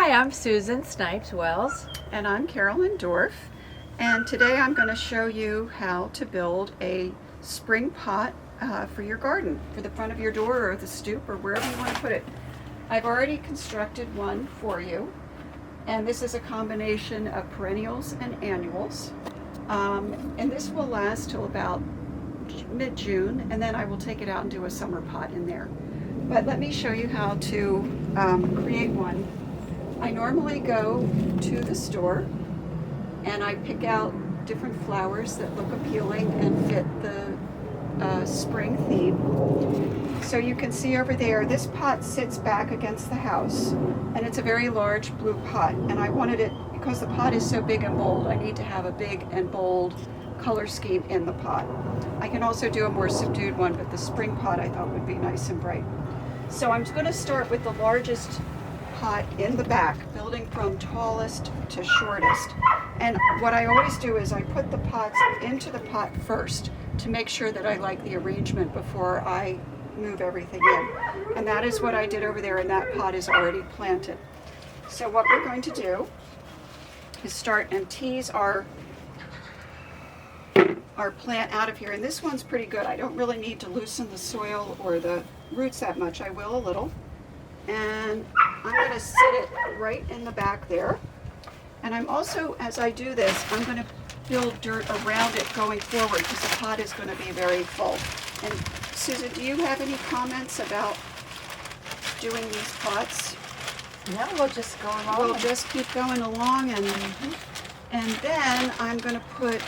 Hi, I'm Susan Snipes Wells. And I'm Carolyn Dorff, and today I'm going to show you how to build a spring pot for your garden, for the front of your door or the stoop or wherever you want to put it. I've already constructed one for you, and this is a combination of perennials and annuals, and this will last till about mid-June, and then I will take it out and do a summer pot in there. But let me show you how to create one. I normally go to the store and I pick out different flowers that look appealing and fit the spring theme. So you can see over there, this pot sits back against the house, and it's a very large blue pot, and I wanted it, because the pot is so big and bold, I need to have a big and bold color scheme in the pot. I can also do a more subdued one, but the spring pot I thought would be nice and bright. So I'm going to start with the largest pot in the back, building from tallest to shortest. And what I always do is I put the pots into the pot first to make sure that I like the arrangement before I move everything in. And that is what I did over there, and that pot is already planted. So what we're going to do is start and tease our plant out of here. And this one's pretty good. I don't really need to loosen the soil or the roots that much. I will a little. And I'm going to sit it right in the back there. And I'm also, as I do this, I'm going to build dirt around it going forward, because the pot is going to be very full. And Susan, do you have any comments about doing these pots? No, we'll just go along. We'll just keep going along, and then I'm going to put